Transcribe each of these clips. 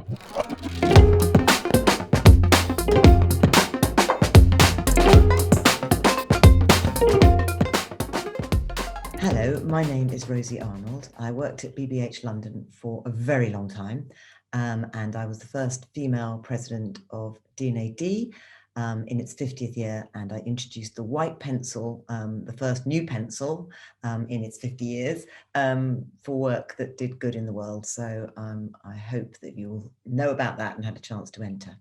Hello, my name is Rosie Arnold. I worked at BBH London for a very long time, and I was the first female president of D&AD in its 50th year, and I introduced the white pencil, the first new pencil in its 50 years, for work that did good in the world. So I hope that you'll know about that and had a chance to enter.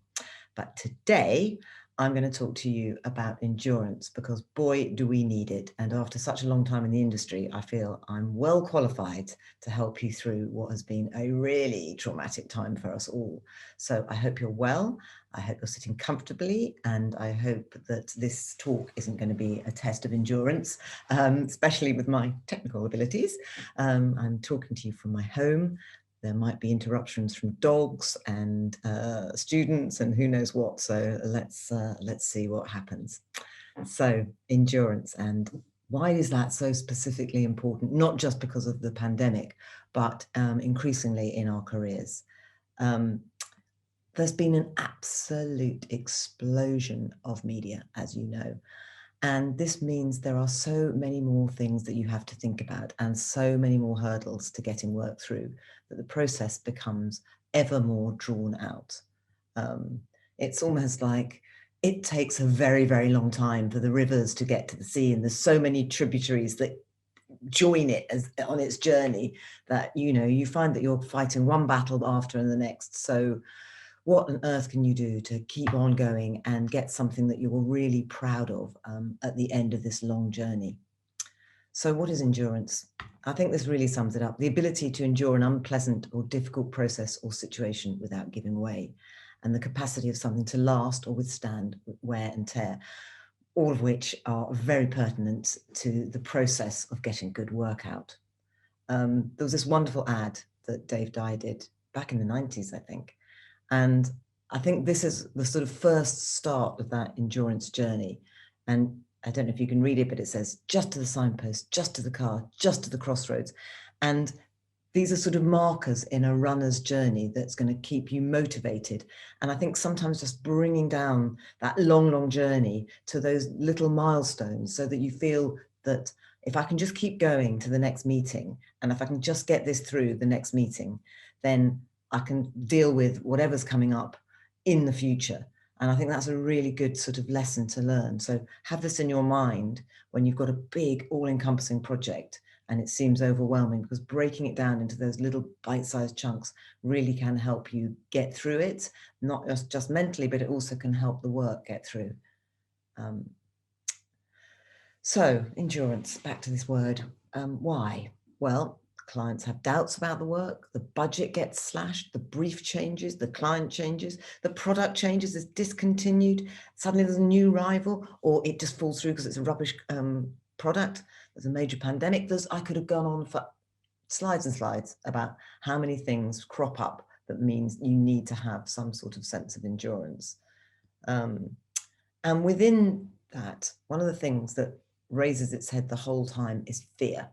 But today, I'm going to talk to you about endurance, because boy, do we need it. And after such a long time in the industry, I feel I'm well qualified to help you through what has been a really traumatic time for us all. So I hope you're well. I hope you're sitting comfortably, and I hope that this talk isn't going to be a test of endurance, especially with my technical abilities. I'm talking to you from my home. There might be interruptions from dogs and students and who knows what. So let's see what happens. So endurance, and why is that so specifically important? Not just because of the pandemic, but increasingly in our careers. There's been an absolute explosion of media, as you know. And this means there are so many more things that you have to think about and so many more hurdles to getting work through that the process becomes ever more drawn out. It's almost like it takes a very, very long time for the rivers to get to the sea, and there's so many tributaries that join it on its journey that, you find that you're fighting one battle after the next. So what on earth can you do to keep on going and get something that you're really proud of at the end of this long journey? So what is endurance? I think this really sums it up: the ability to endure an unpleasant or difficult process or situation without giving way, and the capacity of something to last or withstand wear and tear, all of which are very pertinent to the process of getting good work out. There was this wonderful ad that Dave Dye did back in the 90s, I think. And I think this is the sort of first start of that endurance journey. And I don't know if you can read it, but it says, just to the signpost, just to the car, just to the crossroads. And these are sort of markers in a runner's journey that's going to keep you motivated. And I think sometimes just bringing down that long, long journey to those little milestones, so that you feel that if I can just keep going to the next meeting, and if I can just get this through the next meeting, then I can deal with whatever's coming up in the future. And I think that's a really good sort of lesson to learn. So have this in your mind when you've got a big all-encompassing project and it seems overwhelming, because breaking it down into those little bite-sized chunks really can help you get through it, not just mentally, but it also can help the work get through. So endurance, back to this word. Why? Well, clients have doubts about the work, the budget gets slashed, the brief changes, the client changes, the product changes, is discontinued, suddenly there's a new rival, or it just falls through because it's a rubbish product. There's a major pandemic. I could have gone on for slides and slides about how many things crop up that means you need to have some sort of sense of endurance. And within that, one of the things that raises its head the whole time is fear.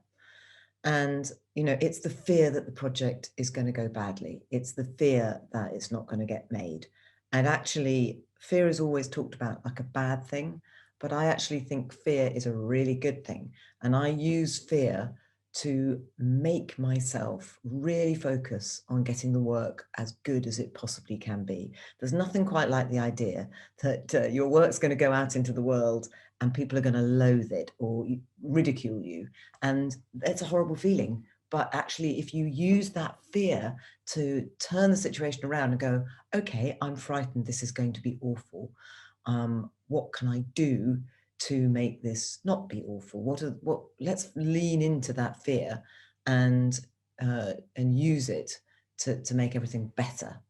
And, it's the fear that the project is going to go badly. It's the fear that it's not going to get made. And actually, fear is always talked about like a bad thing, but I actually think fear is a really good thing. And I use fear to make myself really focus on getting the work as good as it possibly can be. There's nothing quite like the idea that your work's going to go out into the world and people are going to loathe it or ridicule you. And it's a horrible feeling. But actually, if you use that fear to turn the situation around and go, okay, I'm frightened, this is going to be awful. What can I do to make this not be awful? Let's lean into that fear and use it to make everything better.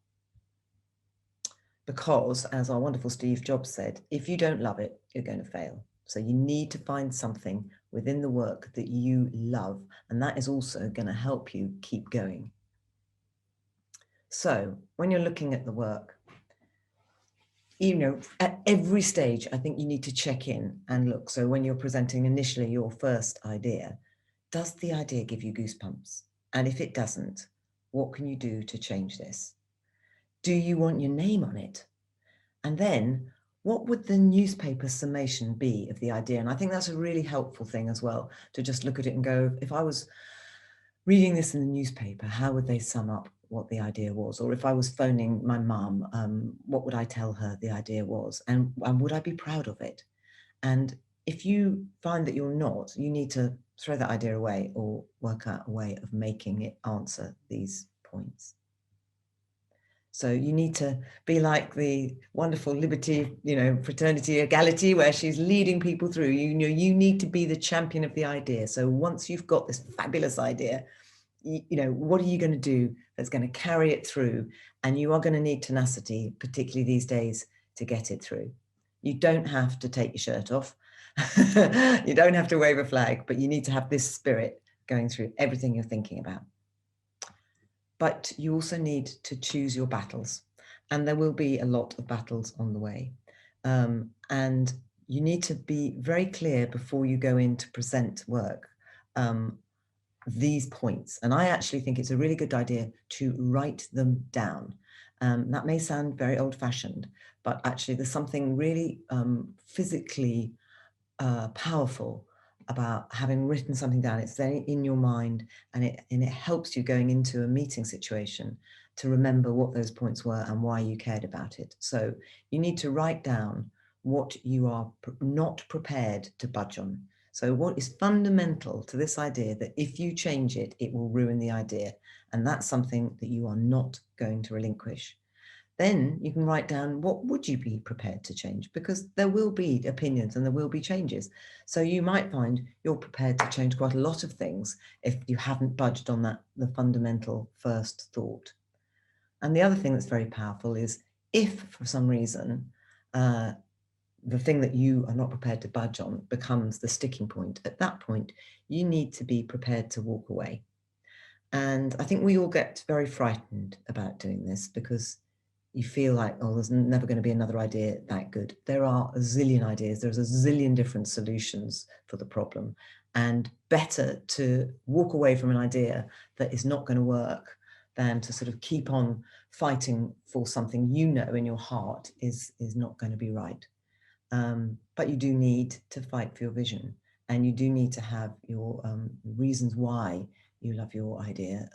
Because, as our wonderful Steve Jobs said, if you don't love it, you're going to fail. So you need to find something within the work that you love, and that is also going to help you keep going. So when you're looking at the work, at every stage, I think you need to check in and look. So when you're presenting initially your first idea, does the idea give you goosebumps? And if it doesn't, what can you do to change this? Do you want your name on it? And then what would the newspaper summation be of the idea? And I think that's a really helpful thing as well, to just look at it and go, if I was reading this in the newspaper, how would they sum up what the idea was? Or if I was phoning my mum, what would I tell her the idea was? And would I be proud of it? And if you find that you're not, you need to throw that idea away or work out a way of making it answer these points. So you need to be like the wonderful liberty, fraternity, equality, where she's leading people through. You need to be the champion of the idea. So once you've got this fabulous idea, what are you going to do that's going to carry it through? And you are going to need tenacity, particularly these days, to get it through. You don't have to take your shirt off. You don't have to wave a flag, but you need to have this spirit going through everything you're thinking about. But you also need to choose your battles, and there will be a lot of battles on the way. And you need to be very clear before you go in to present work, these points. And I actually think it's a really good idea to write them down. That may sound very old-fashioned, but actually there's something really physically powerful about having written something down. It's there in your mind, and it helps you going into a meeting situation to remember what those points were and why you cared about it. So you need to write down what you are not prepared to budge on. So what is fundamental to this idea that if you change it, it will ruin the idea. And that's something that you are not going to relinquish. Then you can write down what would you be prepared to change, because there will be opinions and there will be changes. So you might find you're prepared to change quite a lot of things if you haven't budged on the fundamental first thought. And the other thing that's very powerful is if for some reason the thing that you are not prepared to budge on becomes the sticking point, at that point, you need to be prepared to walk away. And I think we all get very frightened about doing this because you feel like, oh, there's never going to be another idea that good. There are a zillion ideas. There's a zillion different solutions for the problem. And better to walk away from an idea that is not going to work than to sort of keep on fighting for something you know in your heart is not going to be right. But you do need to fight for your vision, and you do need to have your reasons why you love your idea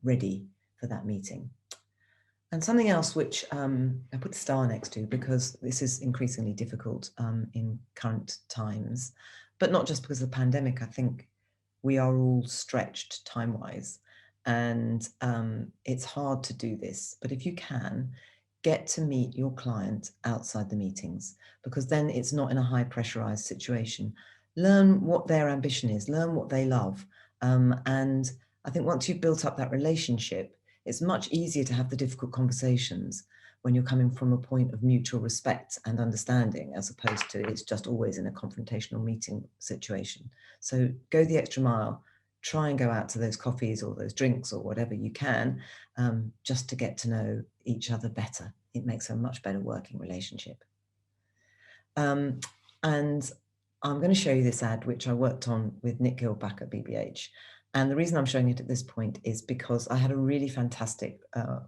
ready for that meeting. And something else which I put a star next to, because this is increasingly difficult in current times, but not just because of the pandemic. I think we are all stretched time-wise, and it's hard to do this. But if you can, get to meet your client outside the meetings, because then it's not in a high pressurized situation. Learn what their ambition is, learn what they love. And I think once you've built up that relationship, it's much easier to have the difficult conversations when you're coming from a point of mutual respect and understanding, as opposed to it's just always in a confrontational meeting situation. So go the extra mile, try and go out to those coffees or those drinks or whatever you can, just to get to know each other better. It makes a much better working relationship. And I'm going to show you this ad, which I worked on with Nick Gilback at BBH. And the reason I'm showing it at this point is because I had a really fantastic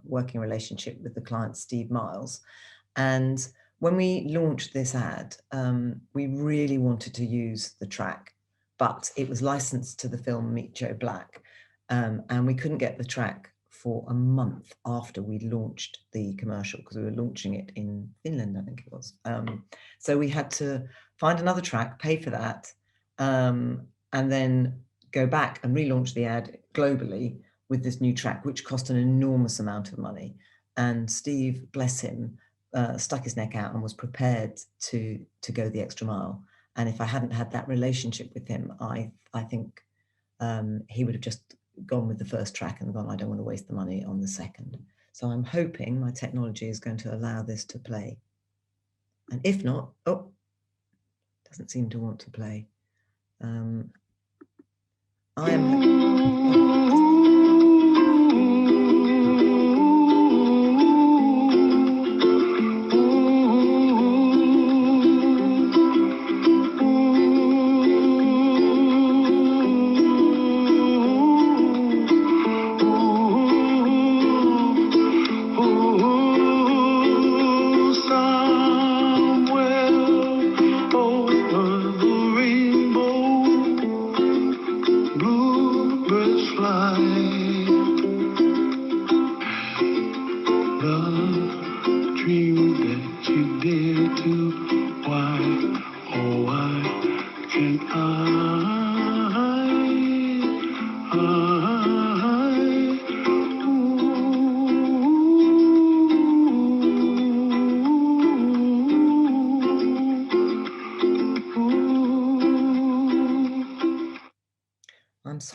working relationship with the client, Steve Miles. And when we launched this ad, we really wanted to use the track, but it was licensed to the film Meet Joe Black. And we couldn't get the track for a month after we launched the commercial, because we were launching it in Finland, I think it was. So we had to find another track, pay for that, and then go back and relaunch the ad globally with this new track, which cost an enormous amount of money. And Steve, bless him, stuck his neck out and was prepared to go the extra mile. And if I hadn't had that relationship with him, I think he would have just gone with the first track and gone, I don't want to waste the money on the second. So I'm hoping my technology is going to allow this to play. And if not, oh, doesn't seem to want to play. I am...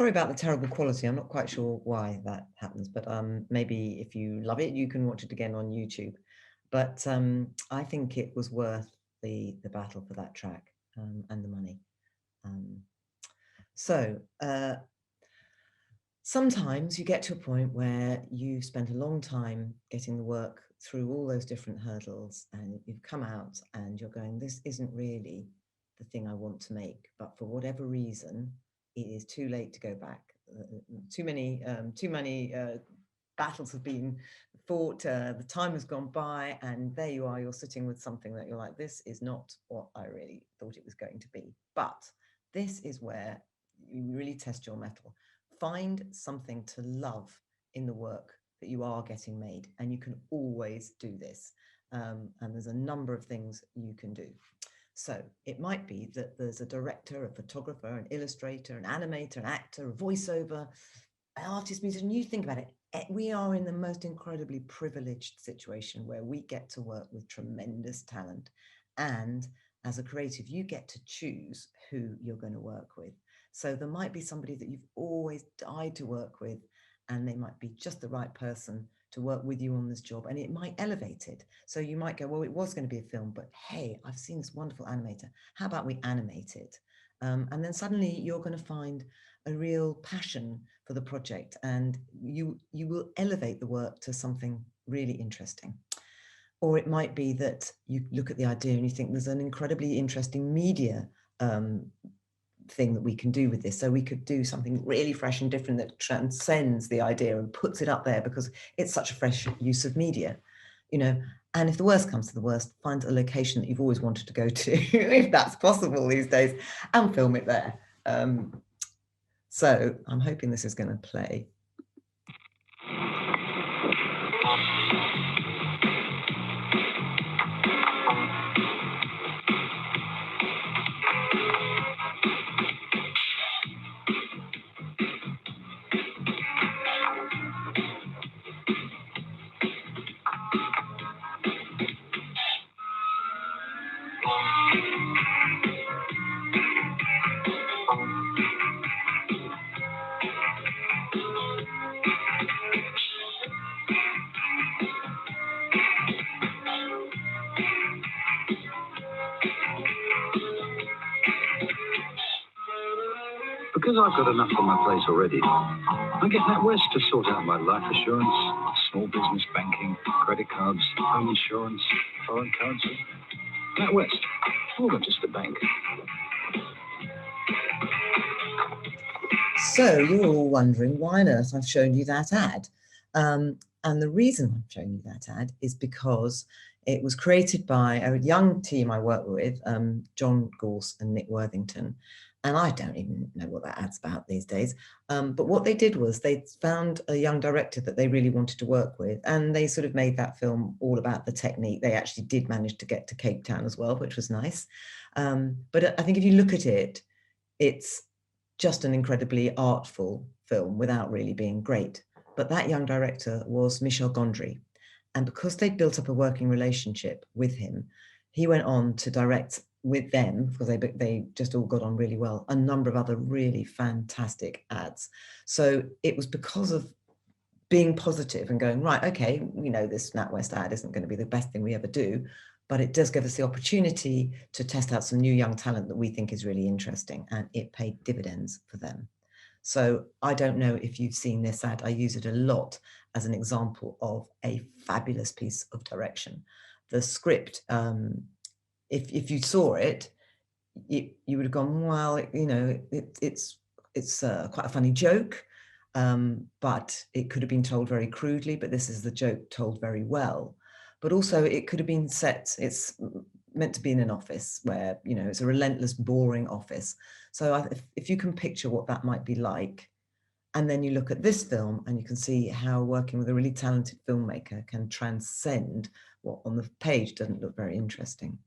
sorry about the terrible quality. I'm not quite sure why that happens, but maybe if you love it, you can watch it again on YouTube. But I think it was worth the battle for that track and the money. Sometimes you get to a point where you've spent a long time getting the work through all those different hurdles, and you've come out and you're going, this isn't really the thing I want to make, but for whatever reason, it is too late to go back. Too many battles have been fought, the time has gone by, and there you are, you're sitting with something that you're like, this is not what I really thought it was going to be. But this is where you really test your mettle. Find something to love in the work that you are getting made, and you can always do this. And there's a number of things you can do. So it might be that there's a director, a photographer, an illustrator, an animator, an actor, a voiceover, an artist, musician. You think about it, we are in the most incredibly privileged situation where we get to work with tremendous talent. And as a creative, you get to choose who you're going to work with. So there might be somebody that you've always died to work with, and they might be just the right person to work with you on this job, and it might elevate it. So you might go, well, it was going to be a film, but hey, I've seen this wonderful animator. How about we animate it? And then suddenly you're going to find a real passion for the project, and you will elevate the work to something really interesting. Or it might be that you look at the idea and you think there's an incredibly interesting media thing that we can do with this. So we could do something really fresh and different that transcends the idea and puts it up there because it's such a fresh use of media, you know. And if the worst comes to the worst, find a location that you've always wanted to go to, if that's possible these days, and film it there. So I'm hoping this is going to play. Because I've got enough on my plate already, I get NatWest to sort out my life assurance, small business banking, credit cards, home insurance, foreign currency. NatWest, more than just a bank. So you're all wondering why on earth I've shown you that ad. And the reason I'm showing you that ad is because it was created by a young team I work with, John Gorse and Nick Worthington. And I don't even know what that ad's about these days. But what they did was they found a young director that they really wanted to work with, and they sort of made that film all about the technique. They actually did manage to get to Cape Town as well, which was nice. But I think if you look at it, it's just an incredibly artful film without really being great. But that young director was Michel Gondry. And because they built up a working relationship with him, he went on to direct with them, because they just all got on really well, a number of other really fantastic ads. So it was because of being positive and going, right, okay, we know this NatWest ad isn't going to be the best thing we ever do, but it does give us the opportunity to test out some new young talent that we think is really interesting, and it paid dividends for them. So I don't know if you've seen this ad. I use it a lot as an example of a fabulous piece of direction. The script, if you saw it, you would have gone, well, you know, it's quite a funny joke, but it could have been told very crudely, but this is the joke told very well. But also it could have been set, it's meant to be in an office where, you know, it's a relentless, boring office. So if you can picture what that might be like, and then you look at this film and you can see how working with a really talented filmmaker can transcend what on the page doesn't look very interesting.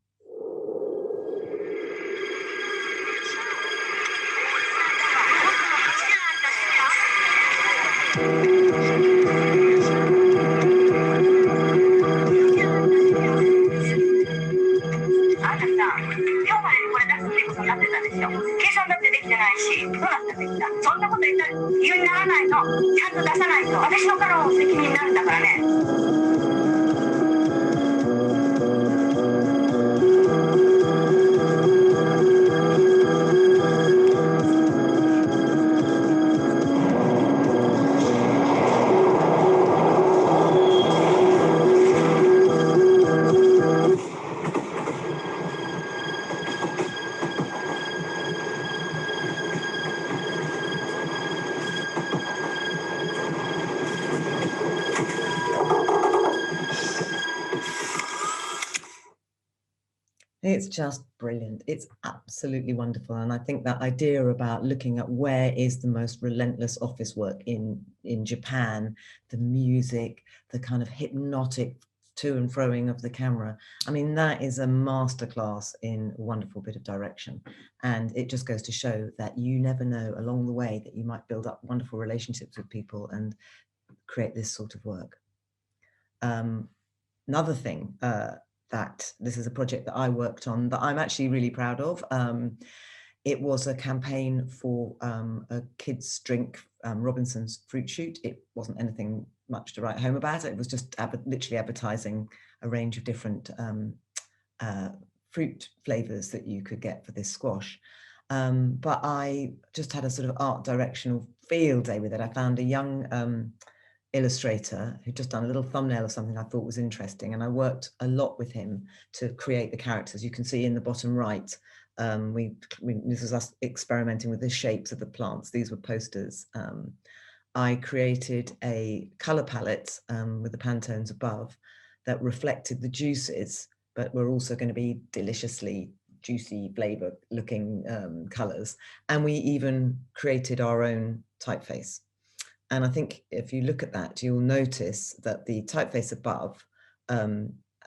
It's just brilliant. It's absolutely wonderful. And I think that idea about looking at where is the most relentless office work in Japan, the music, the kind of hypnotic to and froing of the camera. I mean, that is a masterclass in a wonderful bit of direction. And it just goes to show that you never know along the way that you might build up wonderful relationships with people and create this sort of work. Another thing, that this is a project that I worked on that I'm actually really proud of. It was a campaign for a kids drink, Robinson's Fruit Shoot. It wasn't anything much to write home about. It was just literally advertising a range of different fruit flavors that you could get for this squash. But I just had a sort of art directional field day with it. I found a young illustrator who'd just done a little thumbnail of something I thought was interesting, and I worked a lot with him to create the characters. You can see in the bottom right, this was us experimenting with the shapes of the plants. These were posters. I created a color palette with the Pantones above that reflected the juices, but were also going to be deliciously juicy flavor looking colors. And we even created our own typeface. And I think if you look at that, you'll notice that the typeface above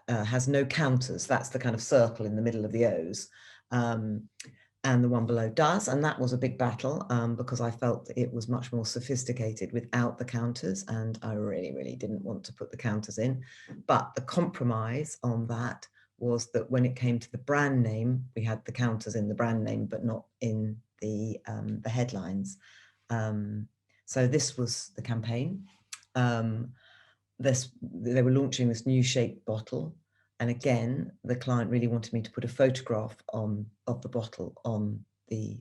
has no counters. That's the kind of circle in the middle of the O's. And the one below does. And that was a big battle because I felt it was much more sophisticated without the counters. And I really, really didn't want to put the counters in. But the compromise on that was that when it came to the brand name, we had the counters in the brand name, but not in the headlines. So this was the campaign. They were launching this new shaped bottle. And again, the client really wanted me to put a photograph of the bottle on the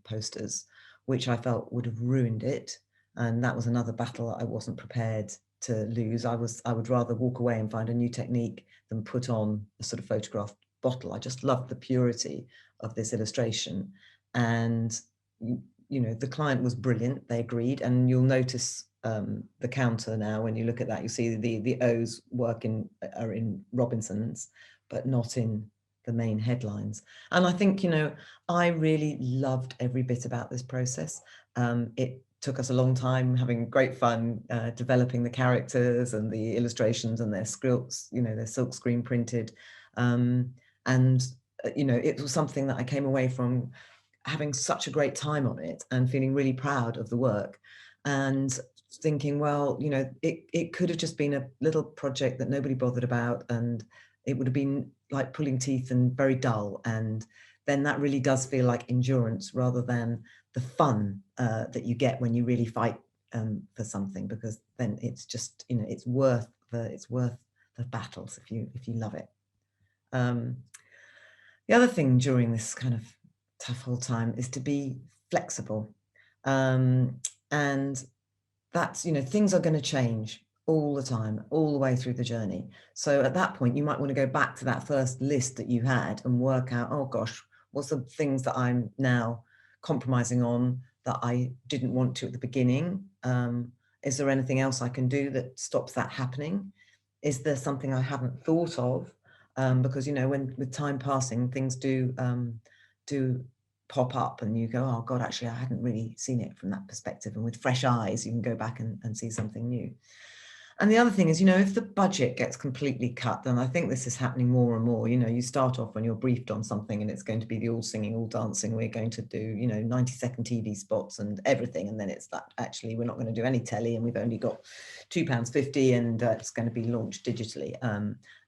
posters, which I felt would have ruined it. And that was another battle I wasn't prepared to lose. I would rather walk away and find a new technique than put on a sort of photographed bottle. I just loved the purity of this illustration. And you know, the client was brilliant. They agreed, and you'll notice the counter now. When you look at that, you see the O's are in Robinson's, but not in the main headlines. And I think, you know, I really loved every bit about this process. It took us a long time, having great fun developing the characters and the illustrations and their scripts, you know, they're silk screen printed. And, you know, it was something that I came away from having such a great time on it and feeling really proud of the work and thinking, well, you know, it could have just been a little project that nobody bothered about, and it would have been like pulling teeth and very dull. And then that really does feel like endurance rather than the fun that you get when you really fight for something, because then it's just, you know, it's worth the battles if you love it. The other thing during this kind of tough whole time is to be flexible. And that's, you know, things are going to change all the time, all the way through the journey. So at that point, you might want to go back to that first list that you had and work out, oh gosh, what's the things that I'm now compromising on that I didn't want to at the beginning? Is there anything else I can do that stops that happening? Is there something I haven't thought of? Because, you know, when with time passing, things do pop up and you go, oh God, actually, I hadn't really seen it from that perspective. And with fresh eyes, you can go back and see something new. And the other thing is, you know, if the budget gets completely cut, then I think this is happening more and more. You know, you start off when you're briefed on something and it's going to be the all singing, all dancing. We're going to do, you know, 90-second TV spots and everything. And then it's that actually we're not going to do any telly and we've only got £2.50 and it's going to be launched digitally.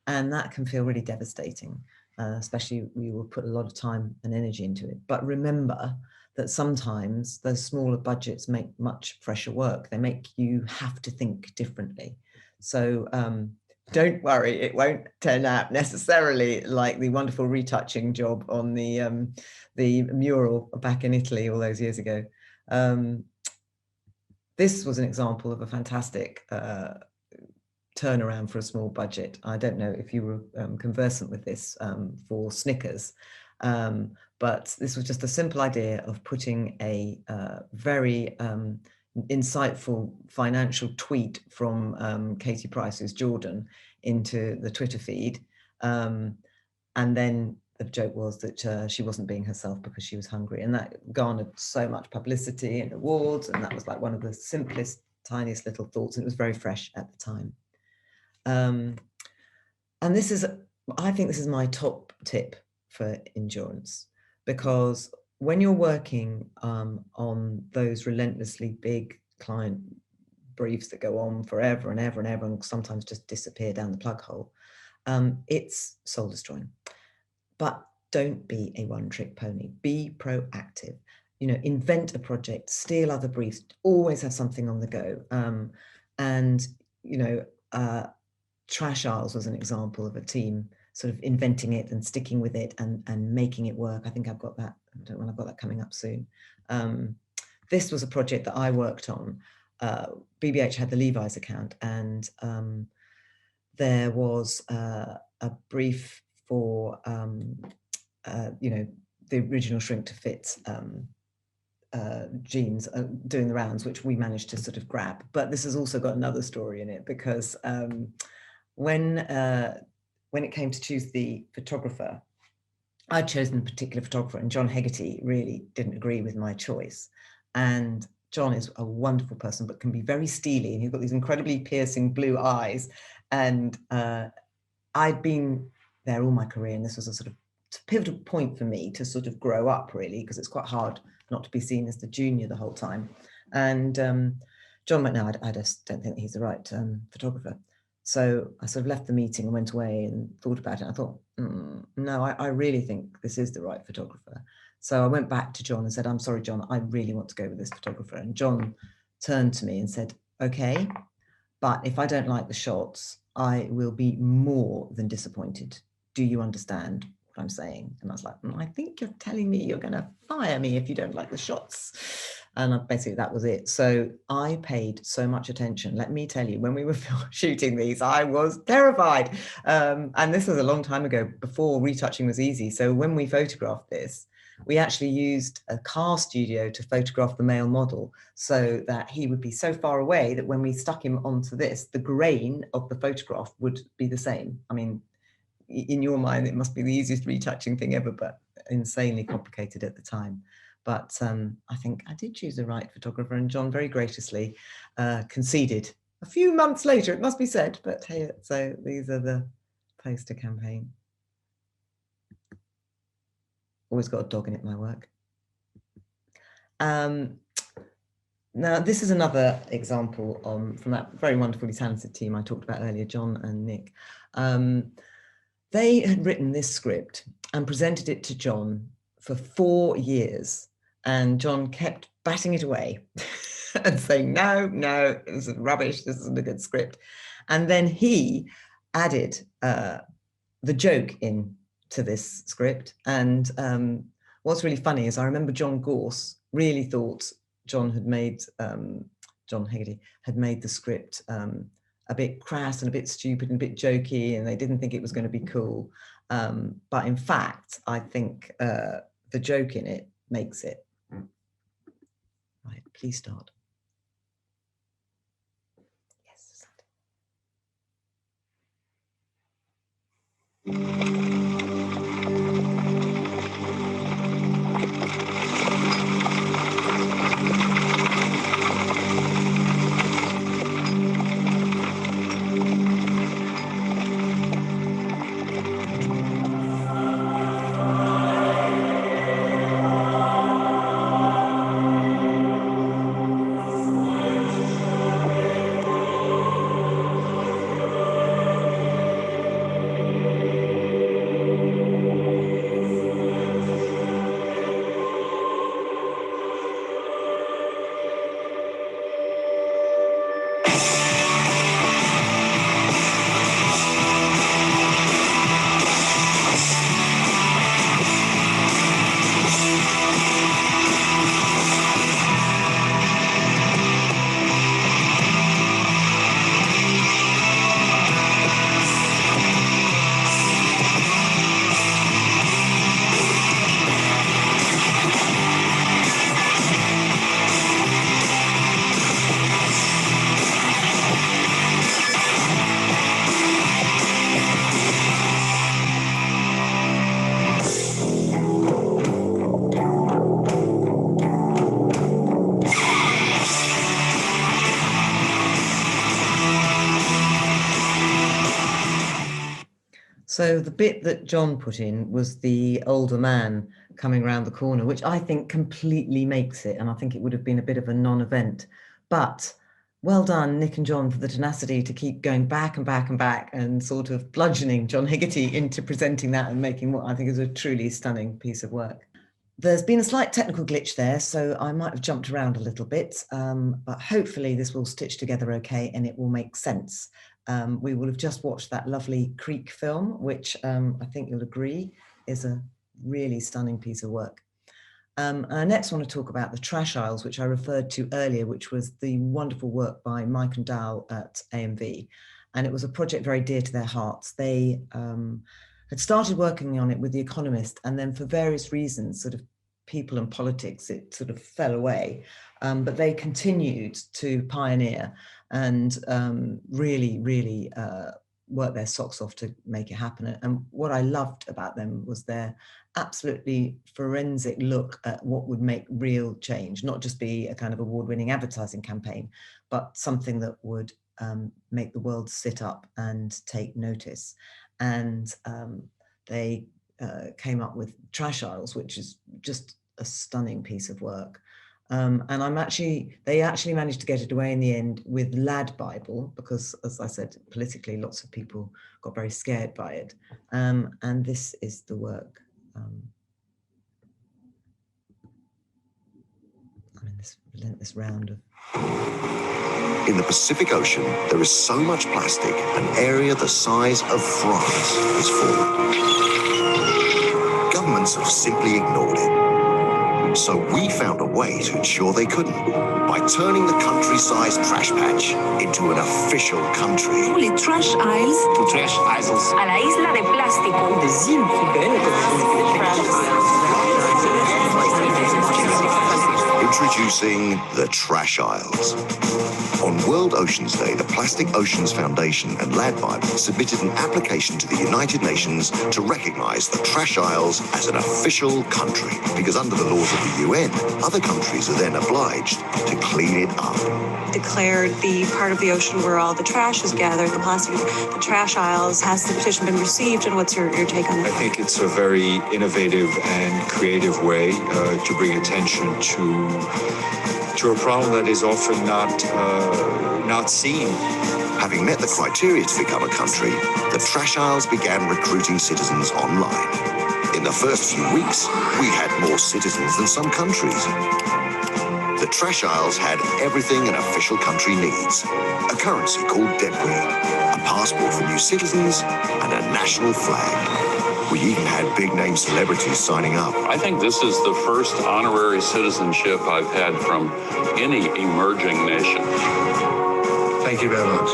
And that can feel really devastating, especially we will put a lot of time and energy into it. But remember that sometimes those smaller budgets make much fresher work. They make you have to think differently. So don't worry, it won't turn out necessarily like the wonderful retouching job on the mural back in Italy all those years ago. This was an example of a fantastic turnaround for a small budget. I don't know if you were conversant with this for Snickers, but this was just a simple idea of putting a very insightful financial tweet from Katie Price, who's Jordan, into the Twitter feed. And then the joke was that she wasn't being herself because she was hungry, and that garnered so much publicity and awards, and that was like one of the simplest, tiniest little thoughts, and it was very fresh at the time. And this is, I think this is my top tip for endurance, because when you're working on those relentlessly big client briefs that go on forever and ever and ever and sometimes just disappear down the plug hole, it's soul destroying. But don't be a one-trick pony. Be proactive. You know, invent a project, steal other briefs, always have something on the go. And, you know, Trash Isles was an example of a team sort of inventing it and sticking with it and making it work. I think I've got that. I don't know when I've got that coming up soon. This was a project that I worked on. BBH had the Levi's account, and there was a brief for, you know, the original shrink to fit jeans doing the rounds, which we managed to sort of grab. But this has also got another story in it, because when it came to choose the photographer, I'd chosen a particular photographer, and John Hegarty really didn't agree with my choice. And John is a wonderful person, but can be very steely, and he's got these incredibly piercing blue eyes. And I'd been there all my career, and this was a sort of pivotal point for me to sort of grow up, really, because it's quite hard not to be seen as the junior the whole time. And John went, no, I just don't think he's the right photographer. So I sort of left the meeting and went away and thought about it. I thought, no, I really think this is the right photographer. So I went back to John and said, I'm sorry, John, I really want to go with this photographer. And John turned to me and said, okay, but if I don't like the shots, I will be more than disappointed. Do you understand what I'm saying? And I was like, I think you're telling me you're going to fire me if you don't like the shots. And basically that was it. So I paid so much attention. Let me tell you, when we were shooting these, I was terrified. And this was a long time ago, before retouching was easy. So when we photographed this, we actually used a car studio to photograph the male model, so that he would be so far away that when we stuck him onto this, the grain of the photograph would be the same. I mean, in your mind, it must be the easiest retouching thing ever, but insanely complicated at the time. But I think I did choose the right photographer, and John very graciously conceded a few months later, it must be said. But hey, so these are the poster campaign. Always got a dog in it, my work. Now, this is another example from that very wonderfully talented team I talked about earlier, John and Nick. They had written this script and presented it to John for 4 years. And John kept batting it away and saying, no, this is rubbish, this isn't a good script. And then he added the joke in to this script. And what's really funny is I remember John Gorse really thought John Hegarty had made the script a bit crass and a bit stupid and a bit jokey, and they didn't think it was going to be cool. But in fact, I think the joke in it makes it. Right, please start. Yes. So the bit that John put in was the older man coming around the corner, which I think completely makes it. And I think it would have been a bit of a non-event. But well done, Nick and John, for the tenacity to keep going back and back and back and sort of bludgeoning John Higgity into presenting that and making what I think is a truly stunning piece of work. There's been a slight technical glitch there, so I might have jumped around a little bit, but hopefully this will stitch together okay and it will make sense. We will have just watched that lovely Creek film, which I think you'll agree is a really stunning piece of work. I next want to talk about the Trash Isles, which I referred to earlier, which was the wonderful work by Mike and Dal at AMV. And it was a project very dear to their hearts. They had started working on it with The Economist, and then for various reasons, sort of people and politics, it sort of fell away. But they continued to pioneer and really work their socks off to make it happen. And what I loved about them was their absolutely forensic look at what would make real change, not just be a kind of award-winning advertising campaign, but something that would make the world sit up and take notice. And they came up with Trash Isles, which is just a stunning piece of work. And they actually managed to get it away in the end with Lad Bible, because as I said, politically, lots of people got very scared by it. And this is the work. I'm in this relentless round of... In the Pacific Ocean, there is so much plastic, an area the size of France is full. Governments have simply ignored it. So we found a way to ensure they couldn't, by turning the country-sized trash patch into an official country. Les trash isles. Trash isles. A la isla de plástico. Des îles poubelles. Introducing the Trash Isles. On World Oceans Day, the Plastic Oceans Foundation and Lad Bible submitted an application to the United Nations to recognise the Trash Isles as an official country, because under the laws of the UN, other countries are then obliged to clean it up. Declared the part of the ocean where all the trash is gathered, the plastic, the Trash Isles. Has the petition been received, and what's your take on that? I think it's a very innovative and creative way to bring attention to a problem that is often not seen. Having met the criteria to become a country, the Trash Isles began recruiting citizens online. In the first few weeks, we had more citizens than some countries. The Trash Isles had everything an official country needs: a currency called debris, a passport for new citizens, and a national flag. We even had big-name celebrities signing up. I think this is the first honorary citizenship I've had from any emerging nation. Thank you very much.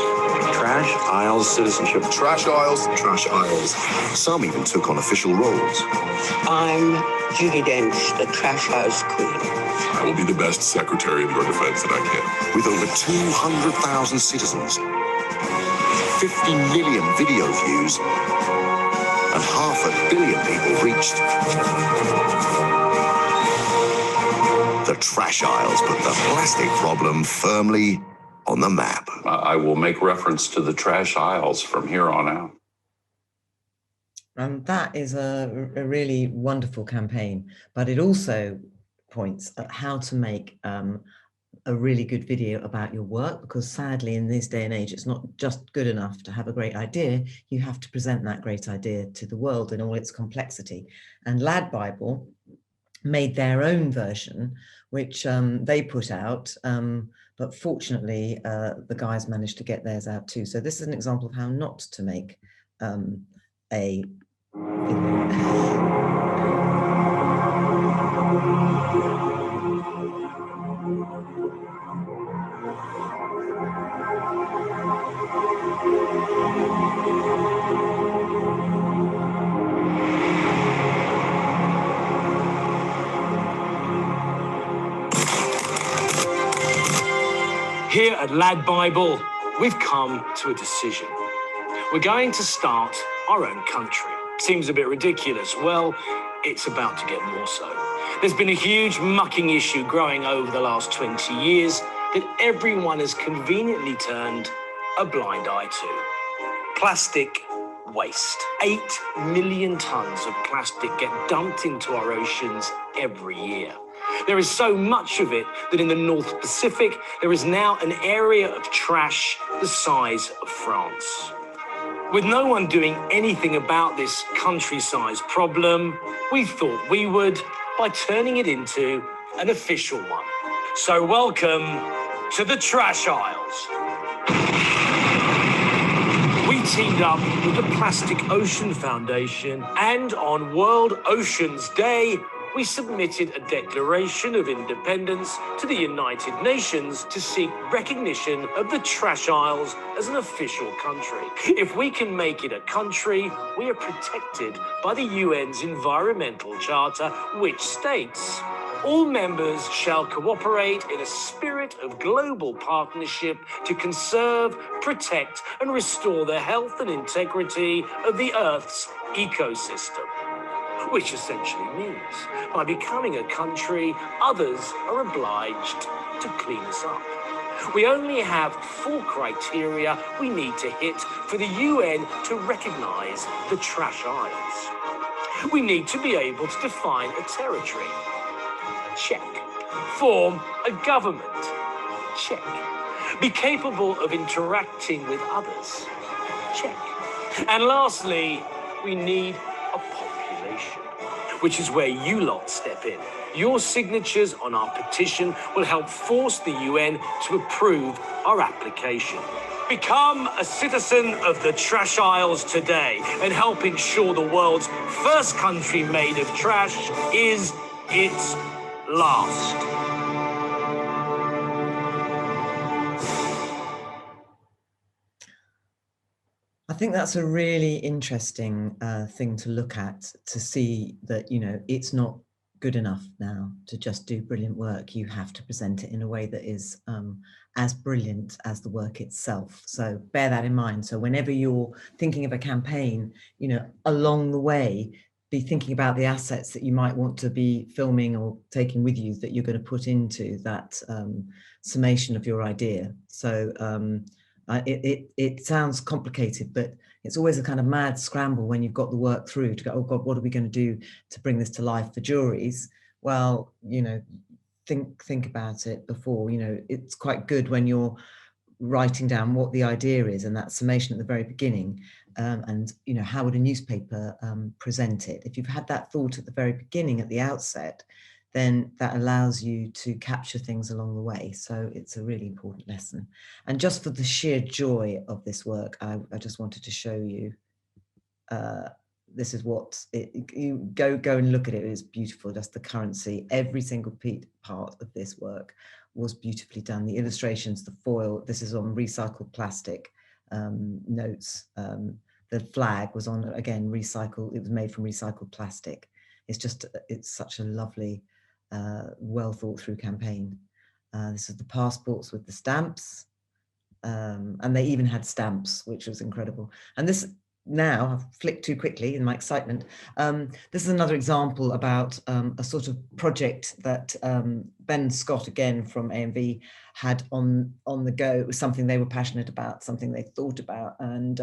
Trash Isles citizenship. Trash Isles. Trash Isles. Some even took on official roles. I'm Judi Dench, the Trash Isles Queen. I will be the best secretary of your defense that I can. With over 200,000 citizens, 50 million video views, and 500 million people reached. The Trash Isles put the plastic problem firmly on the map. I will make reference to the Trash Isles from here on out. And that is a really wonderful campaign, but it also points at how to make a really good video about your work, because sadly in this day and age it's not just good enough to have a great idea, you have to present that great idea to the world in all its complexity. And Lad Bible made their own version, which they put out, but fortunately the guys managed to get theirs out too. So this is an example of how not to make a video. Here at Lad Bible, we've come to a decision. We're going to start our own country. Seems a bit ridiculous. Well, it's about to get more so. There's been a huge mucking issue growing over the last 20 years that everyone has conveniently turned a blind eye to. Plastic waste. 8 million tons of plastic get dumped into our oceans every year. There is so much of it that in the North Pacific, there is now an area of trash the size of France. With no one doing anything about this country-sized problem, we thought we would by turning it into an official one. So welcome to the Trash Isles. We teamed up with the Plastic Ocean Foundation, and on World Oceans Day, we submitted a Declaration of Independence to the United Nations to seek recognition of the Trash Isles as an official country. If we can make it a country, we are protected by the UN's Environmental Charter, which states, all members shall cooperate in a spirit of global partnership to conserve, protect, and restore the health and integrity of the Earth's ecosystem. Which essentially means, by becoming a country, others are obliged to clean us up. We only have 4 criteria we need to hit for the UN to recognise the Trash Isles. We need to be able to define a territory. Check. Form a government. Check. Be capable of interacting with others. Check. And lastly, we need a population, which is where you lot step in. Your signatures on our petition will help force the UN to approve our application. Become a citizen of the Trash Isles today and help ensure the world's first country made of trash is its last. I think that's a really interesting thing to look at, to see that, you know, it's not good enough now to just do brilliant work. You have to present it in a way that is as brilliant as the work itself. So bear that in mind. So whenever you're thinking of a campaign, you know, along the way, be thinking about the assets that you might want to be filming or taking with you that you're going to put into that summation of your idea. So it sounds complicated, but it's always a kind of mad scramble when you've got the work through to go, oh God, what are we going to do to bring this to life for juries? Well, you know, think about it before. You know, it's quite good when you're writing down what the idea is and that summation at the very beginning. And, you know, how would a newspaper present it? If you've had that thought at the very beginning, at the outset, then that allows you to capture things along the way. So it's a really important lesson. And just for the sheer joy of this work, I just wanted to show you, this is what, you go and look at it, it's beautiful, just the currency. Every single part of this work was beautifully done. The illustrations, the foil, this is on recycled plastic notes. The flag was on, again, recycled, it was made from recycled plastic. It's such a lovely, well thought through campaign. This is the passports with the stamps, and they even had stamps, which was incredible. And this, now I've flicked too quickly in my excitement. This is another example about a sort of project that Ben Scott, again from AMV, had on the go. It was something they were passionate about, something they thought about, and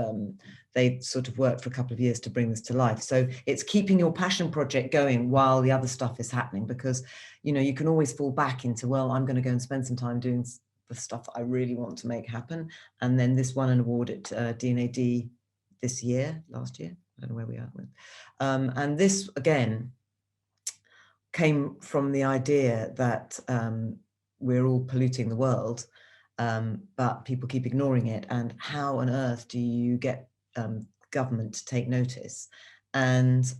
they sort of worked for a couple of years to bring this to life. So it's keeping your passion project going while the other stuff is happening, because, you know, you can always fall back into, well, I'm going to go and spend some time doing the stuff that I really want to make happen. And then this won an award at D&AD last year, I don't know where we are with. And this, again, came from the idea that we're all polluting the world, but people keep ignoring it. And how on earth do you get government to take notice? And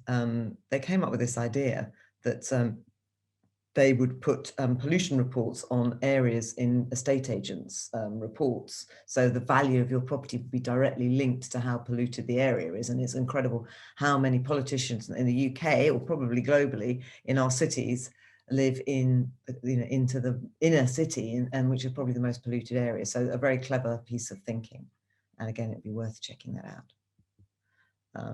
they came up with this idea that they would put pollution reports on areas in estate agents' reports. So the value of your property would be directly linked to how polluted the area is. And it's incredible how many politicians in the UK, or probably globally, in our cities live in, you know, into the inner city, and which is probably the most polluted area. So a very clever piece of thinking. And again, it'd be worth checking that out.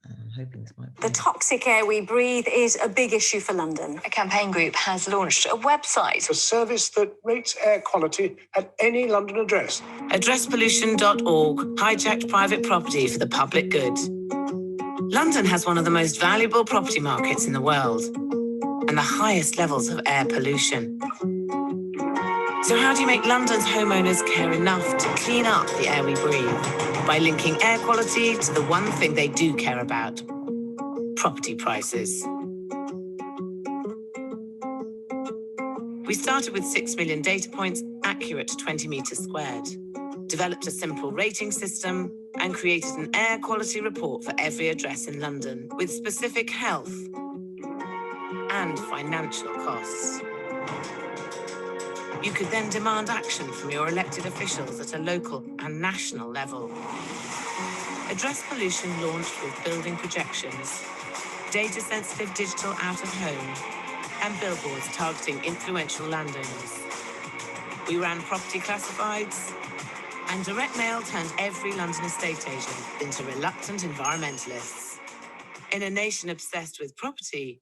I'm hoping this might be. The toxic air we breathe is a big issue for London. A campaign group has launched a website. A service that rates air quality at any London address. Addresspollution.org hijacked private property for the public good. London has one of the most valuable property markets in the world and the highest levels of air pollution. So how do you make London's homeowners care enough to clean up the air we breathe? By linking air quality to the one thing they do care about: property prices. We started with 6 million data points accurate to 20 metres squared, developed a simple rating system, and created an air quality report for every address in London with specific health and financial costs. You could then demand action from your elected officials at a local and national level. Address pollution launched with building projections, data-sensitive digital out-of-home, and billboards targeting influential landowners. We ran property classifieds, and direct mail turned every London estate agent into reluctant environmentalists. In a nation obsessed with property,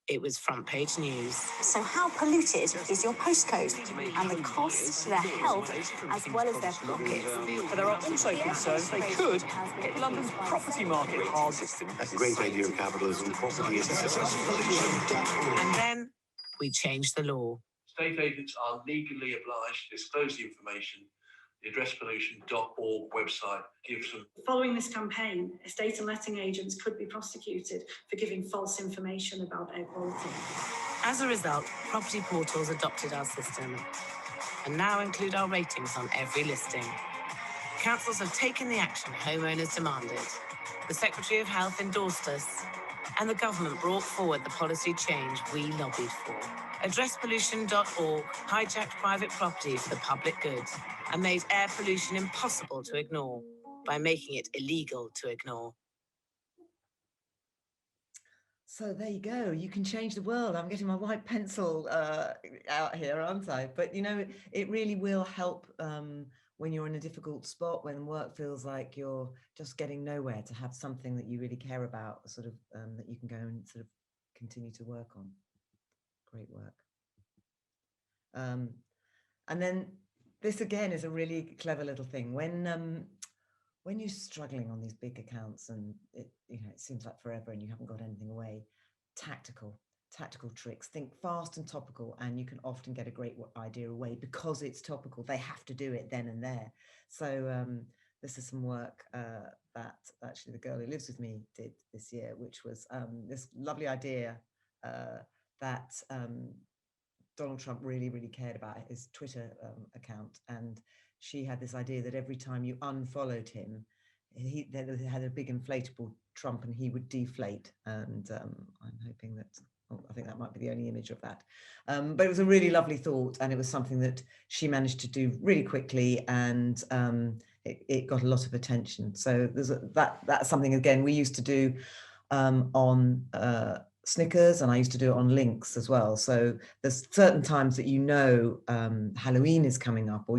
it was front page news. So how polluted is your postcode? And the cost to their health as well as their pockets. But there are also concerns they could hit London's property market hard. That's a great idea of capitalism. Property is And then we changed the law. State agents are legally obliged to disclose the information. The addresspollution.org website gives them. Following this campaign, estate and letting agents could be prosecuted for giving false information about air quality. As a result, property portals adopted our system and now include our ratings on every listing. Councils have taken the action homeowners demanded. The Secretary of Health endorsed us, and the government brought forward the policy change we lobbied for. Addresspollution.org hijacked private property for the public good and made air pollution impossible to ignore by making it illegal to ignore. So there you go. You can change the world. I'm getting my white pencil out here, aren't I? But, you know, it really will help when you're in a difficult spot, when work feels like you're just getting nowhere, to have something that you really care about, sort of that you can go and sort of continue to work on. Great work. And then this again is a really clever little thing. When you're struggling on these big accounts and it seems like forever and you haven't got anything away, tactical tricks. Think fast and topical, and you can often get a great idea away because it's topical. They have to do it then and there. So this is some work that actually the girl who lives with me did this year, which was this lovely idea that Donald Trump really, really cared about his Twitter account. And she had this idea that every time you unfollowed him, he had a big inflatable Trump and he would deflate. And I'm hoping that, I think that might be the only image of that. But it was a really lovely thought, and it was something that she managed to do really quickly, and it got a lot of attention. So there's that's something, again, we used to do on Snickers, and I used to do it on links as well. So there's certain times that Halloween is coming up, or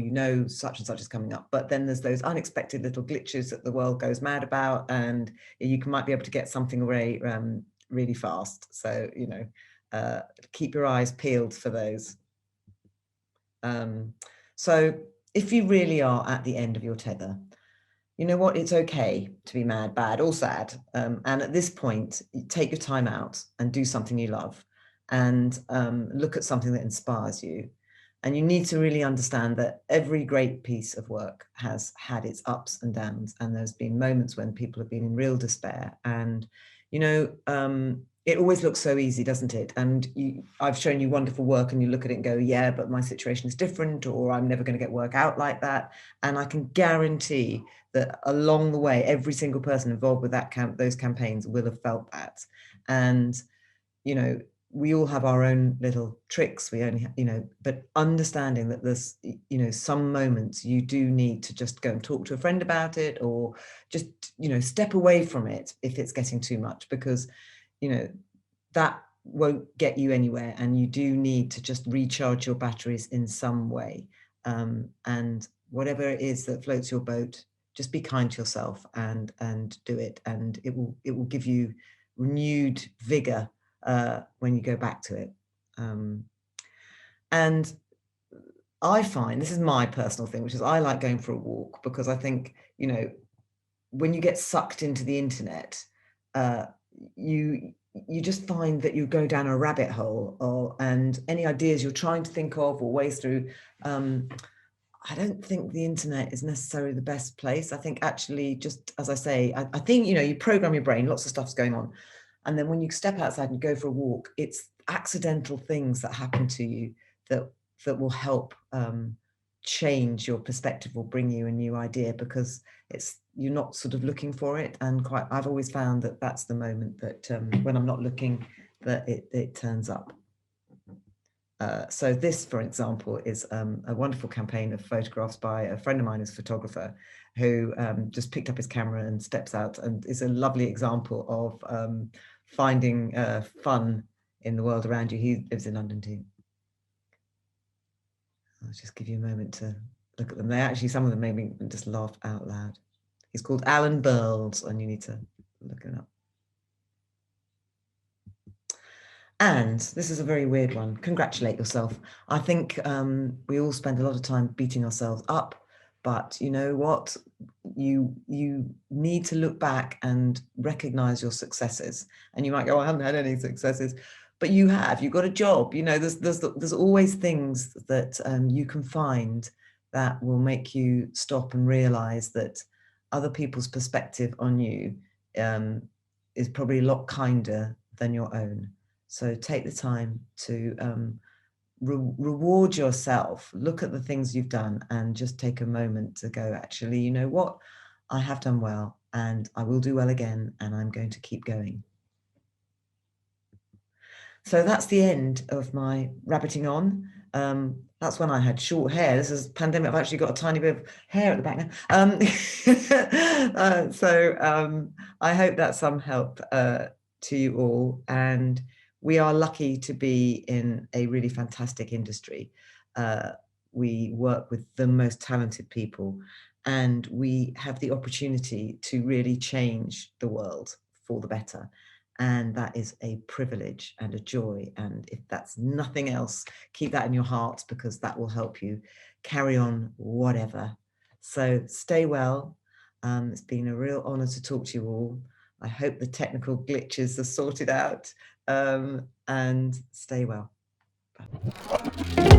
such and such is coming up, but then there's those unexpected little glitches that the world goes mad about, and you might be able to get something away really fast. So keep your eyes peeled for those. So if you really are at the end of your tether, you know what, it's okay to be mad, bad, or sad. And at this point, take your time out and do something you love, and look at something that inspires you. And you need to really understand that every great piece of work has had its ups and downs. And there's been moments when people have been in real despair. And, it always looks so easy, doesn't it? And I've shown you wonderful work and you look at it and go, yeah, but my situation is different, or I'm never going to get work out like that. And I can guarantee that along the way, every single person involved with those campaigns will have felt that. And, we all have our own little tricks. We only have, but understanding that there's, some moments you do need to just go and talk to a friend about it, or just, step away from it if it's getting too much, because that won't get you anywhere, and you do need to just recharge your batteries in some way. And whatever it is that floats your boat, just be kind to yourself and do it, and it will give you renewed vigor when you go back to it. And I find, this is my personal thing, which is I like going for a walk, because I think, you know, when you get sucked into the internet, you just find that you go down a rabbit hole, and any ideas you're trying to think of or ways through, I don't think the internet is necessarily the best place. I think actually, just as I say, I think, you know, you program your brain, lots of stuff's going on. And then when you step outside and go for a walk, it's accidental things that happen to you that will help change your perspective, or bring you a new idea, because you're not sort of looking for it. And I've always found that that's the moment that when I'm not looking, that it turns up. So this, for example, is a wonderful campaign of photographs by a friend of mine who's a photographer, who just picked up his camera and steps out, and is a lovely example of finding fun in the world around you. He lives in London too. I'll just give you a moment to look at them. They actually, some of them made me just laugh out loud. He's called Alan Burles, and you need to look him up. And this is a very weird one. Congratulate yourself. I think we all spend a lot of time beating ourselves up, but you know what? You need to look back and recognize your successes. And you might go, I haven't had any successes, but you have. You've got a job. You know, there's always things that you can find that will make you stop and realize that other people's perspective on you is probably a lot kinder than your own. So take the time to reward yourself, look at the things you've done, and just take a moment to go, actually, you know what? I have done well, and I will do well again, and I'm going to keep going. So that's the end of my rabbiting on. That's when I had short hair. This is pandemic. I've actually got a tiny bit of hair at the back now. So I hope that's some help to you all. And we are lucky to be in a really fantastic industry. We work with the most talented people, and we have the opportunity to really change the world for the better. And that is a privilege and a joy. And if that's nothing else, keep that in your heart, because that will help you carry on whatever. So stay well. It's been a real honor to talk to you all. I hope the technical glitches are sorted out, and stay well. Bye.